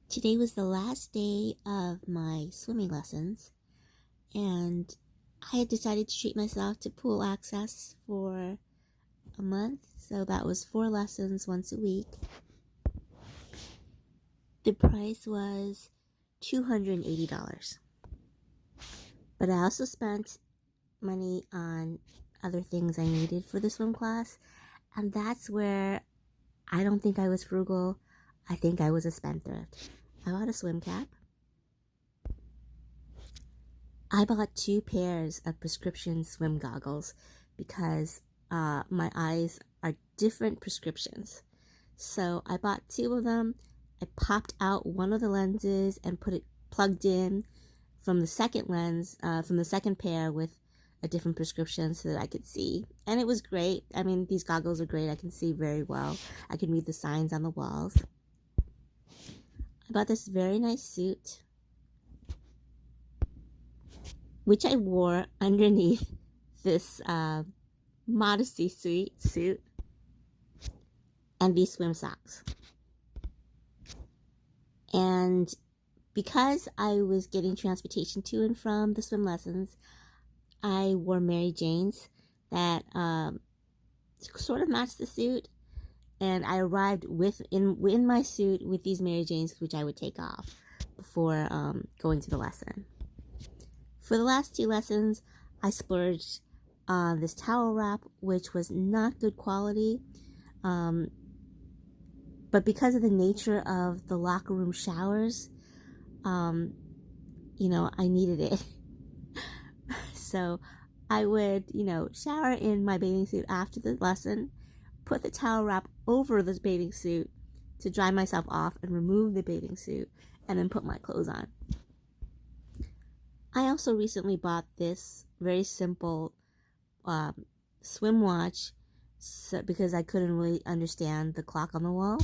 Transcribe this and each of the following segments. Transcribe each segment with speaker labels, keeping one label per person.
Speaker 1: Today was the last day of my swimming lessons, and I had decided to treat myself to pool access for a month. So that was 4 lessons once a week. The price was $280. But I also spent money on other things I needed for the swim class, and that's where I don't think I was frugal. I think I was a spendthrift. I bought a swim cap. I bought 2 pairs of prescription swim goggles because my eyes are different prescriptions. So I bought 2 of them. I popped out one of the lenses and put it plugged in from the second lens, from the second pair with a different prescription so that I could see. And it was great. I mean, these goggles are great. I can see very well. I can read the signs on the walls. I bought this very nice suit, which I wore underneath this modesty suit and these swim socks. And because I was getting transportation to and from the swim lessons, I wore Mary Janes that sort of matched the suit. And I arrived in my suit with these Mary Janes, which I would take off before going to the lesson. For the last 2 lessons, I splurged on this towel wrap, which was not good quality. But because of the nature of the locker room showers, I needed it. So I would, shower in my bathing suit after the lesson, put the towel wrap over this bathing suit to dry myself off and remove the bathing suit, and then put my clothes on. I also recently bought this very simple swim watch because I couldn't really understand the clock on the wall.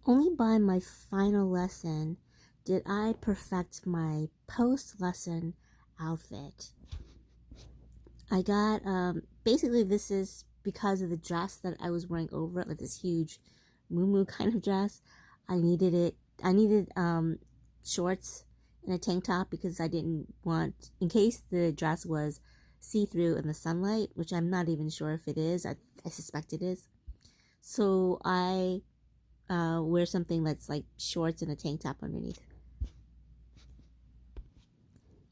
Speaker 1: Only by my final lesson did I perfect my post-lesson outfit. I got, basically this is because of the dress that I was wearing over it, like this huge muumuu kind of dress. I needed shorts and a tank top because I didn't want, in case the dress was see-through in the sunlight, which I'm not even sure if it is. I suspect it is. So I wear something that's like shorts and a tank top underneath.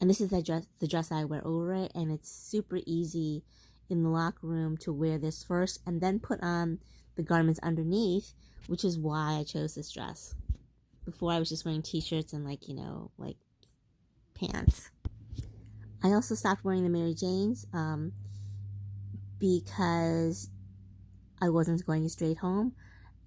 Speaker 1: And this is the dress I wear over it, and it's super easy in the locker room to wear this first and then put on the garments underneath, which is why I chose this dress. Before I was just wearing t-shirts and like pants. I also stopped wearing the Mary Janes because I wasn't going straight home,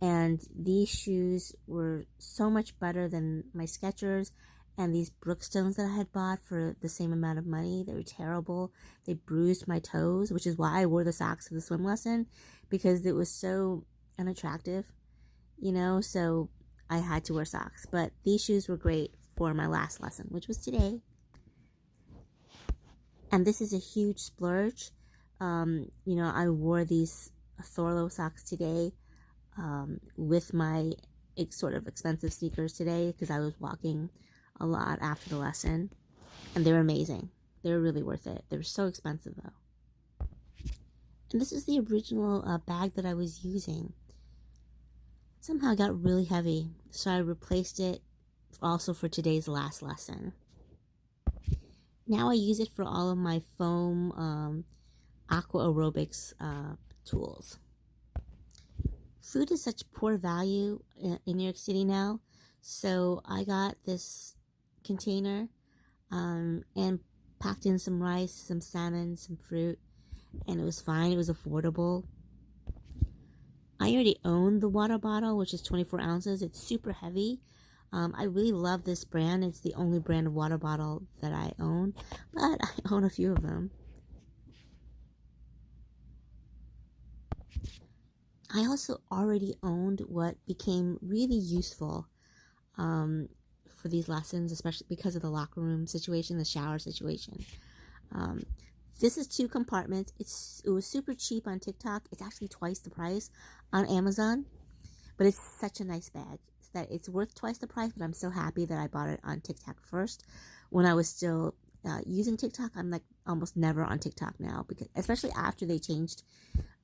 Speaker 1: and these shoes were so much better than my Skechers and these Brookstones that I had bought for the same amount of money. They were terrible. They bruised my toes, which is why I wore the socks to the swim lesson, because it was so unattractive, so I had to wear socks. But these shoes were great for my last lesson, which was today. And this is a huge splurge. I wore these Thorlo socks today with my sort of expensive sneakers today because I was walking a lot after the lesson, and they were amazing. They were really worth it. They were so expensive though. And this is the original bag that I was using. Somehow it got really heavy, so I replaced it also for today's last lesson. Now I use it for all of my foam aqua aerobics tools. Food is such poor value in New York City now, so I got this container and packed in some rice, some salmon, some fruit, and it was fine. It was affordable. I already own the water bottle, which is 24 ounces. It's super heavy. I really love this brand. It's the only brand of water bottle that I own, but I own a few of them. I also already owned what became really useful for these lessons, especially because of the locker room situation, the shower situation. This is 2 compartments. It was super cheap on TikTok. It's actually twice the price on Amazon, but it's such a nice bag. that it's worth twice the price, but I'm so happy that I bought it on TikTok first. When I was still using TikTok, I'm like almost never on TikTok now, because especially after they changed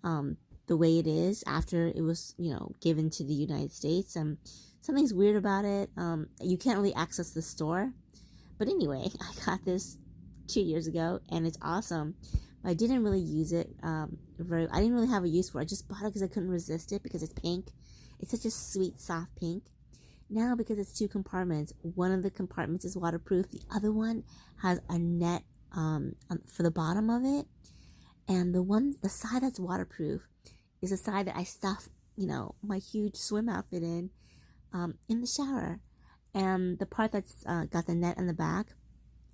Speaker 1: the way it is after it was, given to the United States. Something's weird about it. You can't really access the store. But anyway, I got this 2 years ago, and it's awesome. I didn't really use it I didn't really have a use for it. I just bought it because I couldn't resist it, because it's pink. It's such a sweet, soft pink. Now, because it's 2 compartments, one of the compartments is waterproof. The other one has a net for the bottom of it. And the side that's waterproof is the side that I stuff, my huge swim outfit in the shower. And the part that's got the net in the back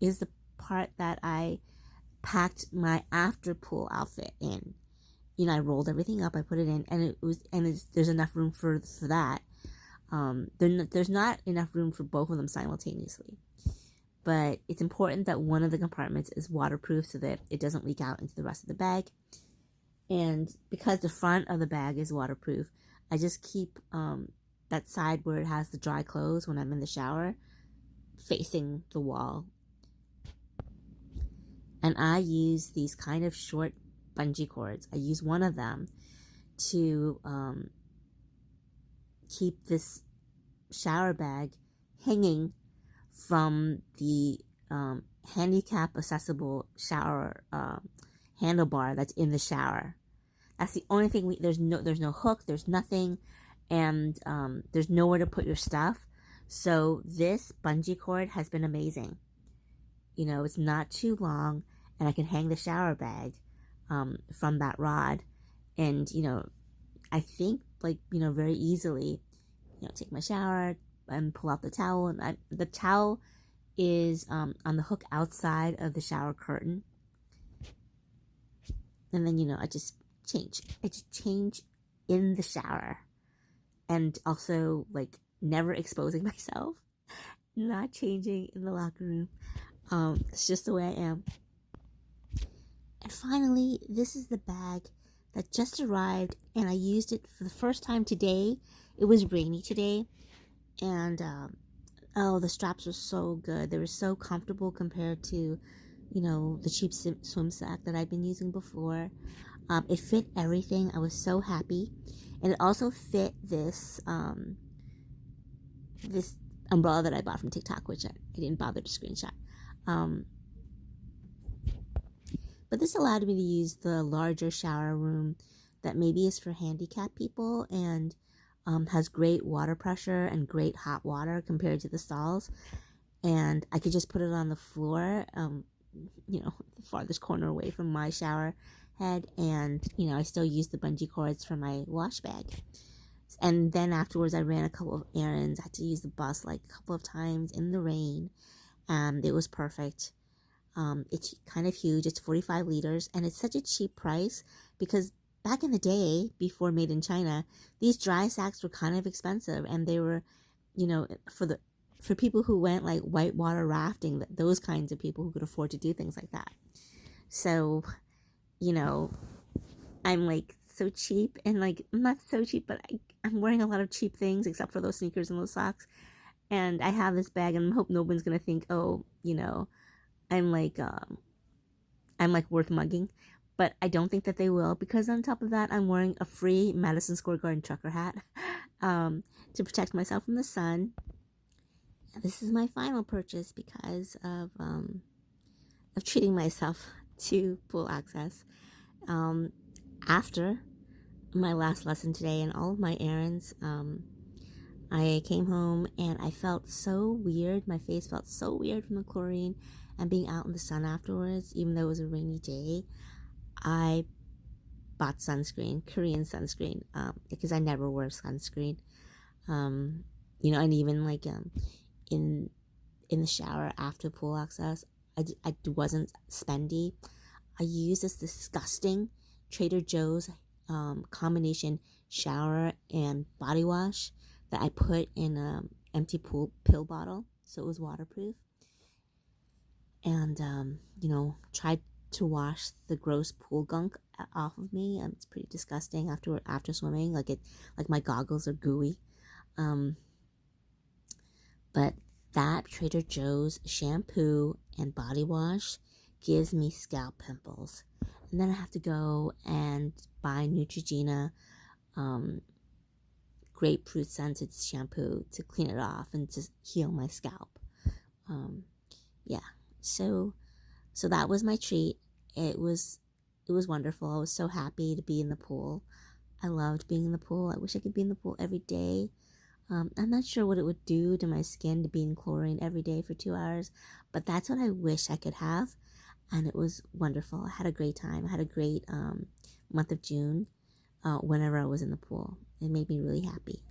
Speaker 1: is the part that I packed my after pool outfit in. I rolled everything up, I put it in, and there's enough room for that. There's not enough room for both of them simultaneously. But it's important that one of the compartments is waterproof so that it doesn't leak out into the rest of the bag. And because the front of the bag is waterproof, I just keep that side where it has the dry clothes when I'm in the shower facing the wall. And I use these kind of short bungee cords. I use one of them to keep this shower bag hanging from the handicap accessible shower handlebar that's in the shower. That's the only thing. There's no hook, there's nothing, and there's nowhere to put your stuff. So this bungee cord has been amazing. It's not too long, and I can hang the shower bag from that rod, and I think very easily, take my shower and pull out the towel, and the towel is on the hook outside of the shower curtain, and then I just change in the shower, and also never exposing myself, not changing in the locker room. It's just the way I am. And finally, this is the bag that just arrived, and I used it for the first time today. It was rainy today, and the straps were so good. They were so comfortable compared to, the cheap swim sack that I'd been using before. It fit everything. I was so happy, and it also fit this this umbrella that I bought from TikTok, which I didn't bother to screenshot. But this allowed me to use the larger shower room that maybe is for handicapped people, and has great water pressure and great hot water compared to the stalls. And I could just put it on the floor, the farthest corner away from my shower head, and I still use the bungee cords for my wash bag. And then afterwards, I ran a couple of errands. I had to use the bus a couple of times in the rain, and it was perfect. It's kind of huge. It's 45 liters, and it's such a cheap price because back in the day, before Made in China, these dry sacks were kind of expensive, and they were, for people who went whitewater rafting, those kinds of people who could afford to do things like that. So, I'm so cheap, and I'm not so cheap, but I'm wearing a lot of cheap things except for those sneakers and those socks. And I have this bag, and I hope no one's gonna think, oh, I'm worth mugging. But I don't think that they will, because on top of that, I'm wearing a free Madison Square Garden trucker hat to protect myself from the sun. This is my final purchase because of treating myself to pool access. After my last lesson today and all of my errands, I came home and I felt so weird. My face felt so weird from the chlorine and being out in the sun afterwards, even though it was a rainy day. I bought sunscreen, Korean sunscreen, because I never wear sunscreen. And even in the shower after pool access, I wasn't spendy. I used this disgusting Trader Joe's combination shower and body wash that I put in an empty pill bottle, so it was waterproof. And tried to wash the gross pool gunk off of me. It's pretty disgusting after swimming. My goggles are gooey. But that Trader Joe's shampoo and body wash gives me scalp pimples. And then I have to go and buy Neutrogena grapefruit scented shampoo to clean it off and to heal my scalp. Um, yeah, so that was my treat. It was wonderful. I was so happy to be in the pool. I loved being in the pool. I wish I could be in the pool every day. I'm not sure what it would do to my skin to be in chlorine every day for 2 hours, but that's what I wish I could have. And it was wonderful. I had a great time. I had a great month of June whenever I was in the pool. It made me really happy.